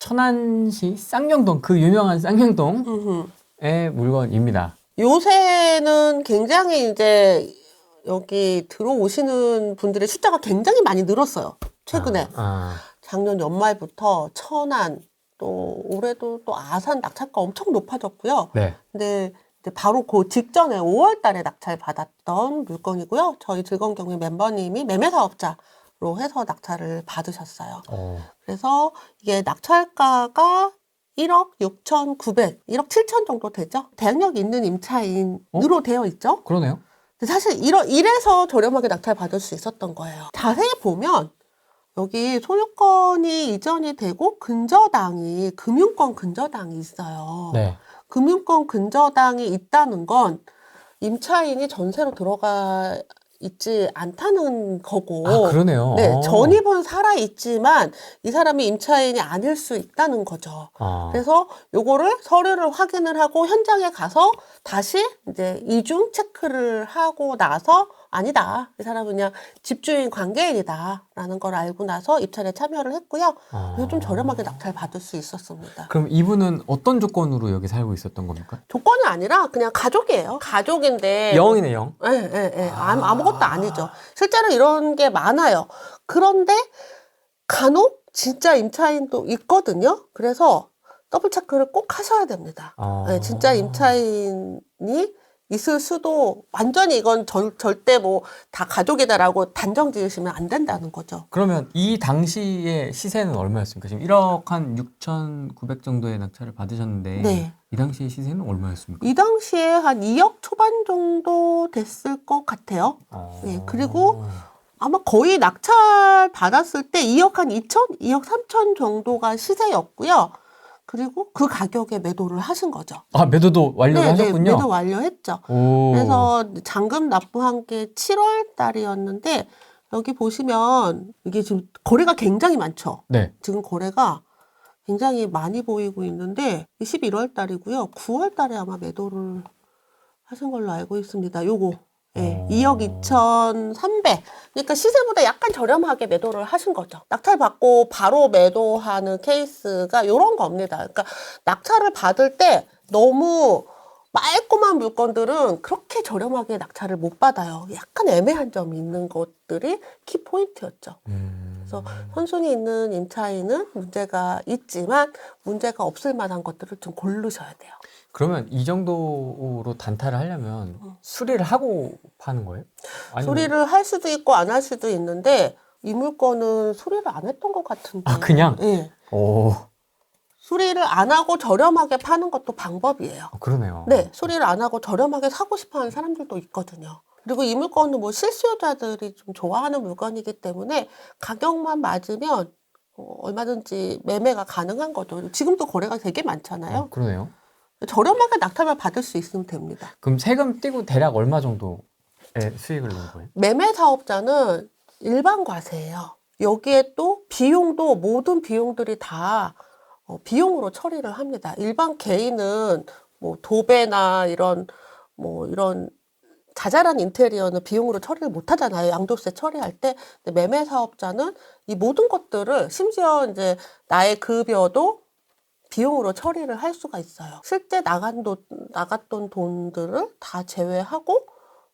천안시 쌍용동, 그 유명한 쌍용동의 물건입니다. 요새는 굉장히 이제 여기 들어오시는 분들의 숫자가 굉장히 많이 늘었어요. 최근에. 작년 연말부터 천안, 또 올해도 또 아산 낙찰가 엄청 높아졌고요. 네. 근데 이제 바로 그 직전에 5월 달에 낙찰 받았던 물건이고요. 저희 즐거운 경비 멤버님이 매매사업자로 해서 낙찰을 받으셨어요. 그래서 이게 낙찰가가 1억 6,900, 1억 7천 정도 되죠. 대항력 있는 임차인으로 되어 있죠. 그러네요. 근데 사실 이래서 저렴하게 낙찰 받을 수 있었던 거예요. 자세히 보면 여기 소유권이 이전이 되고 근저당이 금융권 근저당이 있어요. 네. 금융권 근저당이 있다는 건 임차인이 전세로 들어가 있지 않다는 거고. 아, 그러네요. 네, 전입은 살아있지만 이 사람이 임차인이 아닐 수 있다는 거죠. 그래서 요거를 서류를 확인을 하고 현장에 가서 다시 이제 이중 체크를 하고 나서 아니다. 이 사람은 그냥 집주인 관계인이다. 라는 걸 알고 나서 입찰에 참여를 했고요. 그래서 좀 저렴하게 낙찰 받을 수 있었습니다. 그럼 이분은 어떤 조건으로 여기 살고 있었던 겁니까? 조건이 아니라 그냥 가족이에요. 가족인데. 영이네, 영. 네. 아무것도 아니죠. 실제로 이런 게 많아요. 그런데 간혹 진짜 임차인도 있거든요. 그래서 더블 체크를 꼭 하셔야 됩니다. 네, 진짜 임차인이 있을 수도 완전히 이건 절대 뭐 다 가족이다라고 단정 지으시면 안 된다는 거죠. 그러면 이 당시의 시세는 얼마였습니까? 지금 1억 한 6,900 정도의 낙찰을 받으셨는데 네. 이 당시의 시세는 얼마였습니까? 이 당시에 한 2억 초반 정도 됐을 것 같아요. 네, 그리고 아마 거의 낙찰 받았을 때 2억 한 2천, 2억 3천 정도가 시세였고요. 그리고 그 가격에 매도를 하신 거죠. 아, 매도도 완료를 하셨군요. 네, 매도 완료했죠. 그래서 잔금 납부한 게 7월 달이었는데 여기 보시면 이게 지금 거래가 굉장히 많죠. 네. 지금 거래가 굉장히 많이 보이고 있는데 11월 달이고요. 9월 달에 아마 매도를 하신 걸로 알고 있습니다. 요거. 네, 2억 2,300. 그러니까 시세보다 약간 저렴하게 매도를 하신 거죠. 낙찰 받고 바로 매도하는 케이스가 요런 겁니다. 그러니까 낙찰을 받을 때 너무 말끔한 물건들은 그렇게 저렴하게 낙찰을 못 받아요. 약간 애매한 점이 있는 것들이 키포인트였죠. 그래서 선순위 있는 임차인은 문제가 있지만 문제가 없을 만한 것들을 좀 고르셔야 돼요. 그러면 이 정도로 단타를 하려면 수리를 하고 파는 거예요? 아니면... 수리를 할 수도 있고 안 할 수도 있는데 이 물건은 수리를 안 했던 것 같은데. 아, 그냥? 네. 오. 수리를 안 하고 저렴하게 파는 것도 방법이에요. 그러네요. 네, 수리를 안 하고 저렴하게 사고 싶어하는 사람들도 있거든요. 그리고 이 물건은 뭐 실수요자들이 좀 좋아하는 물건이기 때문에 가격만 맞으면 얼마든지 매매가 가능한 거죠. 지금도 거래가 되게 많잖아요. 그러네요. 저렴하게 낙찰만 받을 수 있으면 됩니다. 그럼 세금 떼고 대략 얼마 정도의 수익을 내는 거예요? 매매 사업자는 일반 과세예요. 여기에 또 비용도 모든 비용들이 다 비용으로 처리를 합니다. 일반 개인은 뭐 도배나 이런 자잘한 인테리어는 비용으로 처리를 못 하잖아요. 양도세 처리할 때. 근데 매매 사업자는 이 모든 것들을 심지어 나의 급여도 비용으로 처리를 할 수가 있어요. 실제 나갔던 돈들을 다 제외하고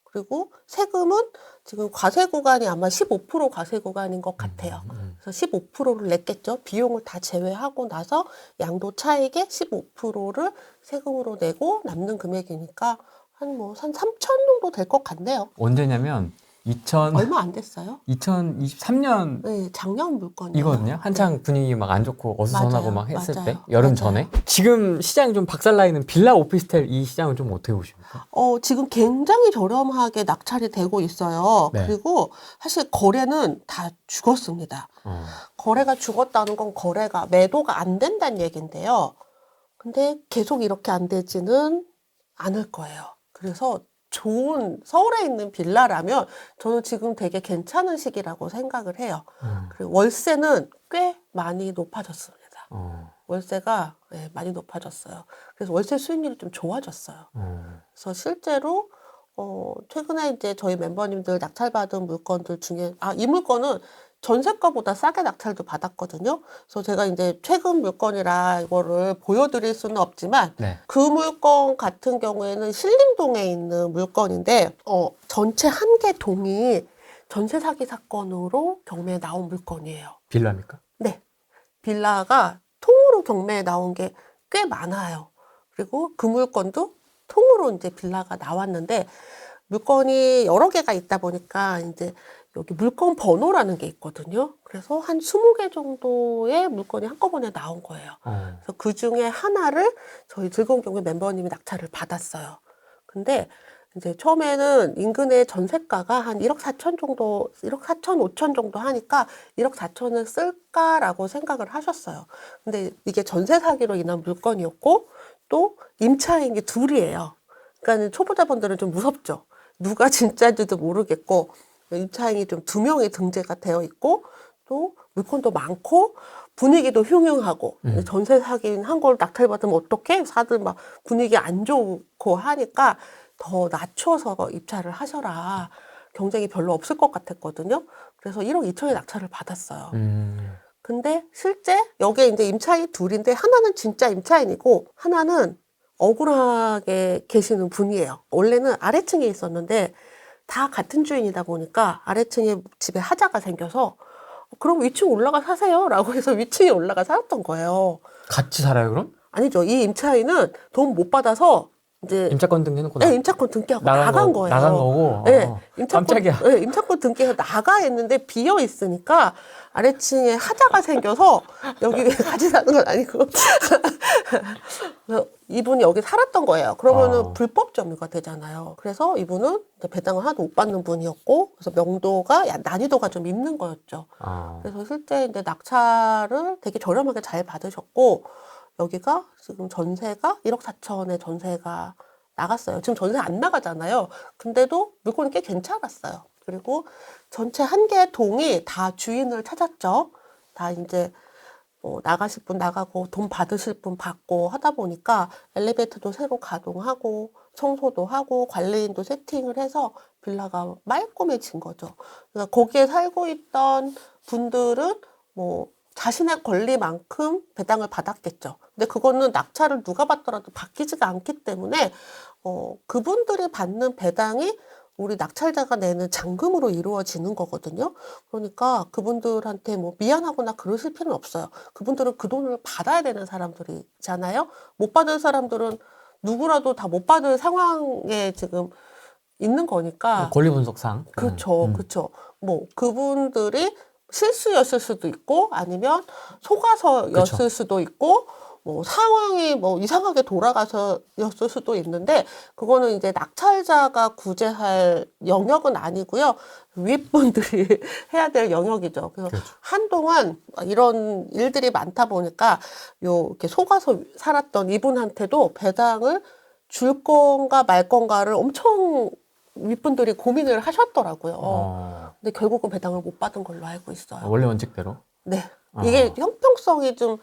그리고 세금은 지금 과세 구간이 아마 15% 과세 구간인 것 같아요. 그래서 15%를 냈겠죠. 비용을 다 제외하고 나서 양도 차익의 15%를 세금으로 내고 남는 금액이니까 한 3천 정도 될 것 같네요. 언제냐면 얼마 안 됐어요? 2023년 네, 작년 물건이에요. 이거든요. 한창 네. 분위기 막 안 좋고 어수선하고 막 했을 맞아요. 때 여름 맞아요. 전에 지금 시장이 좀 박살나 있는 빌라 오피스텔 이 시장은 좀 어떻게 보십니까? 지금 굉장히 저렴하게 낙찰이 되고 있어요. 네. 그리고 사실 거래는 다 죽었습니다. 거래가 죽었다는 건 매도가 안 된다는 얘기인데요. 근데 계속 이렇게 안 되지는 않을 거예요. 그래서 좋은 서울에 있는 빌라라면 저는 지금 되게 괜찮은 시기라고 생각을 해요. 그리고 월세는 꽤 많이 높아졌습니다. 월세가 많이 높아졌어요. 그래서 월세 수익률이 좀 좋아졌어요. 그래서 실제로 최근에 이제 저희 멤버님들 낙찰받은 물건들 중에 이 물건은 전세가보다 싸게 낙찰도 받았거든요. 그래서 제가 이제 최근 물건이라 이거를 보여드릴 수는 없지만 네. 그 물건 같은 경우에는 신림동에 있는 물건인데 전체 한 개 동이 전세 사기 사건으로 경매에 나온 물건이에요. 빌라입니까? 네. 빌라가 통으로 경매에 나온 게 꽤 많아요. 그리고 그 물건도 통으로 이제 빌라가 나왔는데 물건이 여러 개가 있다 보니까 이제 여기 물건 번호라는 게 있거든요. 그래서 한 20개 정도의 물건이 한꺼번에 나온 거예요. 그래서 그 중에 하나를 저희 즐거운 경매 멤버님이 낙찰을 받았어요. 근데 이제 처음에는 인근의 전세가가 한 1억 4천 정도, 1억 4천, 5천 정도 하니까 1억 4천을 쓸까라고 생각을 하셨어요. 근데 이게 전세 사기로 인한 물건이었고 또 임차인이 둘이에요. 그러니까 초보자분들은 좀 무섭죠. 누가 진짜인지도 모르겠고 임차인이 좀 2명이 등재가 되어 있고 또 물건도 많고 분위기도 흉흉하고 전세 사기인 한 걸 낙찰받으면 어떡해? 다들 막 분위기 안 좋고 하니까 더 낮춰서 입찰을 하셔라. 경쟁이 별로 없을 것 같았거든요. 그래서 1억 2천에 낙찰을 받았어요. 근데 실제 여기에 이제 임차인 둘인데 하나는 진짜 임차인이고 하나는 억울하게 계시는 분이에요. 원래는 아래층에 있었는데 다 같은 주인이다 보니까 아래층에 집에 하자가 생겨서 그럼 위층 올라가 사세요 라고 해서 위층에 올라가 살았던 거예요. 같이 살아요, 그럼? 아니죠. 이 임차인은 돈 못 받아서 이제 임차권 등기해놓고 네, 임차권 등기하고 나간 거예요. 나간 거고? 네, 임차권, 깜짝이야. 네, 임차권 등기해서 나가 했는데 비어 있으니까 아래층에 하자가 생겨서 여기 같이 사는 건 아니고 그래서 이분이 여기 살았던 거예요. 그러면은 불법 점유가 되잖아요. 그래서 이분은 이제 배당을 하나도 못 받는 분이었고 그래서 명도가 난이도가 좀 있는 거였죠. 그래서 실제 이제 낙찰을 되게 저렴하게 잘 받으셨고 여기가 지금 전세가 1억 4천의 전세가 나갔어요. 지금 전세 안 나가잖아요. 근데도 물건이 꽤 괜찮았어요. 그리고 전체 한 개의 동이 다 주인을 찾았죠. 다 이제 나가실 분 나가고 돈 받으실 분 받고 하다 보니까 엘리베이터도 새로 가동하고 청소도 하고 관리인도 세팅을 해서 빌라가 말끔해진 거죠. 그러니까 거기에 살고 있던 분들은 뭐 자신의 권리만큼 배당을 받았겠죠. 근데 그거는 낙찰을 누가 받더라도 바뀌지가 않기 때문에 그분들이 받는 배당이 우리 낙찰자가 내는 잔금으로 이루어지는 거거든요. 그러니까 그분들한테 뭐 미안하거나 그러실 필요는 없어요. 그분들은 그 돈을 받아야 되는 사람들이잖아요. 못 받을 사람들은 누구라도 다 못 받을 상황에 지금 있는 거니까. 권리 분석상. 그렇죠, 그렇죠. 뭐 그분들이 실수였을 수도 있고 아니면 속아서였을 그쵸. 수도 있고 뭐 상황이 뭐 이상하게 돌아가서였을 수도 있는데 그거는 이제 낙찰자가 구제할 영역은 아니고요. 윗분들이 해야 될 영역이죠. 그래서 그렇죠. 한동안 이런 일들이 많다 보니까 이렇게 속아서 살았던 이분한테도 배당을 줄 건가 말 건가를 엄청 윗분들이 고민을 하셨더라고요. 근데 결국은 배당을 못 받은 걸로 알고 있어요. 원래 원칙대로? 네. 이게 형평성이 좀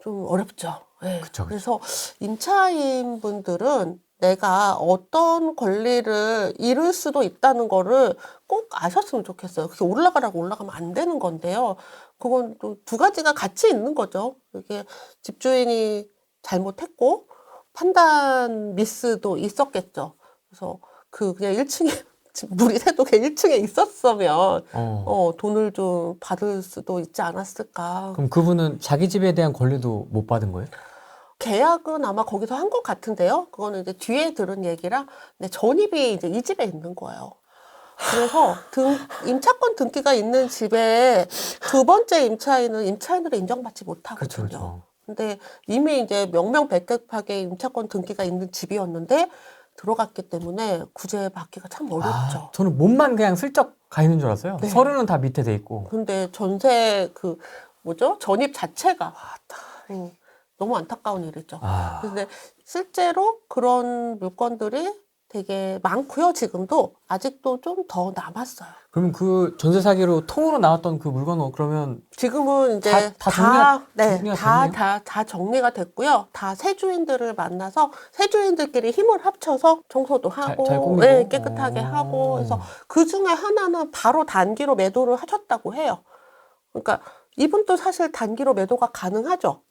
어렵죠. 네. 그쵸. 그래서 임차인 분들은 내가 어떤 권리를 잃을 수도 있다는 거를 꼭 아셨으면 좋겠어요. 그게 올라가라고 올라가면 안 되는 건데요. 그건 또 두 가지가 같이 있는 거죠. 이게 집주인이 잘못했고 판단 미스도 있었겠죠. 그래서 그냥 1층에 물이 새도게 1층에 있었으면 돈을 좀 받을 수도 있지 않았을까. 그럼 그분은 자기 집에 대한 권리도 못 받은 거예요? 계약은 아마 거기서 한 것 같은데요. 그거는 이제 뒤에 들은 얘기라, 근데 전입이 이제 이 집에 있는 거예요. 그래서 임차권 등기가 있는 집에 두 번째 임차인은 임차인으로 인정받지 못하거든요. 그쵸. 근데 이미 이제 명명백백하게 임차권 등기가 있는 집이었는데 들어갔기 때문에 구제받기가 참 어렵죠. 저는 몸만 그냥 슬쩍 가 있는 줄 알았어요. 네. 서류는 다 밑에 돼 있고. 근데 전세 전입 자체가 너무 안타까운 일이죠. 근데 실제로 그런 물건들이 되게 많고요. 지금도 아직도 좀 더 남았어요. 그러면 그 전세 사기로 통으로 나왔던 그 물건은 그러면 지금은 이제 정리가 됐네요? 다 정리가 됐고요. 다 새 주인들을 만나서 새 주인들끼리 힘을 합쳐서 청소도 하고 잘 꾸미고? 네, 깨끗하게 하고 그래서 그 중에 하나는 바로 단기로 매도를 하셨다고 해요. 그러니까 이분도 사실 단기로 매도가 가능하죠.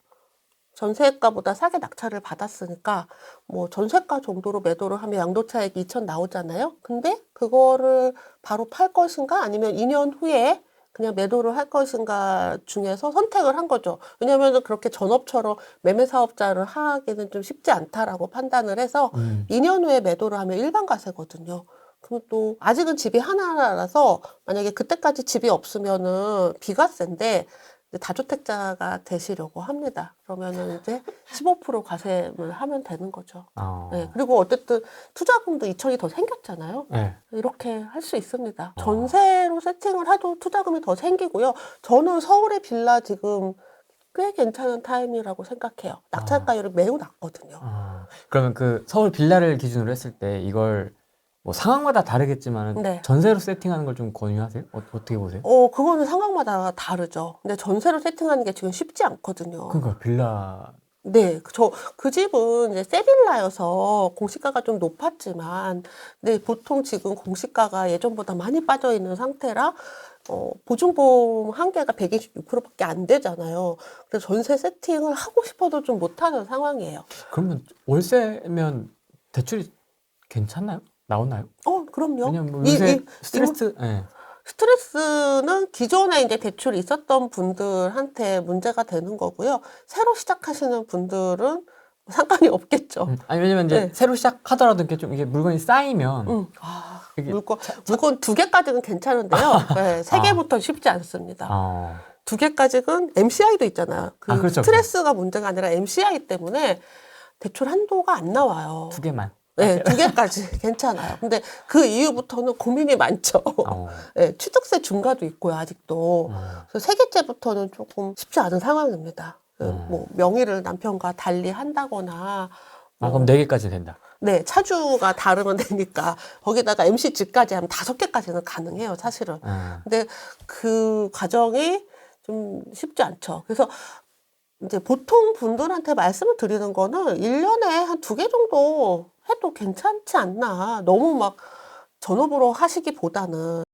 전세가보다 싸게 낙찰을 받았으니까 뭐 전세가 정도로 매도를 하면 양도차익 2천 나오잖아요. 근데 그거를 바로 팔 것인가 아니면 2년 후에 그냥 매도를 할 것인가 중에서 선택을 한 거죠. 왜냐하면 그렇게 전업처럼 매매 사업자를 하기는 좀 쉽지 않다라고 판단을 해서 2년 후에 매도를 하면 일반 과세거든요. 그럼 또 아직은 집이 하나라서 만약에 그때까지 집이 없으면은 비과세인데 다주택자가 되시려고 합니다. 그러면은 이제 15% 과세를 하면 되는 거죠. 네, 그리고 어쨌든 투자금도 2천이 더 생겼잖아요. 네. 이렇게 할 수 있습니다. 전세로 세팅을 해도 투자금이 더 생기고요. 저는 서울의 빌라 지금 꽤 괜찮은 타임이라고 생각해요. 낙찰가율이 매우 낮거든요. 그러면 그 서울 빌라를 기준으로 했을 때 이걸 뭐 상황마다 다르겠지만 네. 전세로 세팅하는 걸 좀 권유하세요? 어떻게 보세요? 그거는 상황마다 다르죠. 근데 전세로 세팅하는 게 지금 쉽지 않거든요. 그러니까 빌라 네, 그 집은 이제 세빌라여서 공시가가 좀 높았지만, 근데 보통 지금 공시가가 예전보다 많이 빠져 있는 상태라, 보증보험 한계가 126%밖에 안 되잖아요. 그래서 전세 세팅을 하고 싶어도 좀 못하는 상황이에요. 그러면 월세면 대출이 괜찮나요? 나오나요? 그럼요. 왜냐면 뭐 요새 이 스트레스 네. 스트레스는 기존에 이제 대출이 있었던 분들한테 문제가 되는 거고요. 새로 시작하시는 분들은 상관이 없겠죠. 아니 왜냐면 이제 네. 새로 시작하더라도 이렇게 좀 이게 물건이 쌓이면 이게 물건 2개까지는 괜찮은데요. 네, 3개부터 쉽지 않습니다. 2개까지는 MCI도 있잖아요. 그렇죠, 스트레스가 문제가 아니라 MCI 때문에 대출 한도가 안 나와요. 2개만. 네, 2개까지 괜찮아요. 근데 그 이후부터는 고민이 많죠. 네, 취득세 중과도 있고요, 아직도. 그래서 3개째부터는 조금 쉽지 않은 상황입니다. 뭐 명의를 남편과 달리 한다거나 그럼 4개까지 된다. 네, 차주가 다르면 되니까 거기다가 MCG까지 하면 5개까지는 가능해요, 사실은. 근데 그 과정이 좀 쉽지 않죠. 그래서 이제 보통 분들한테 말씀을 드리는 거는 1년에 한 2개 정도 해도 괜찮지 않나. 너무 막 전업으로 하시기보다는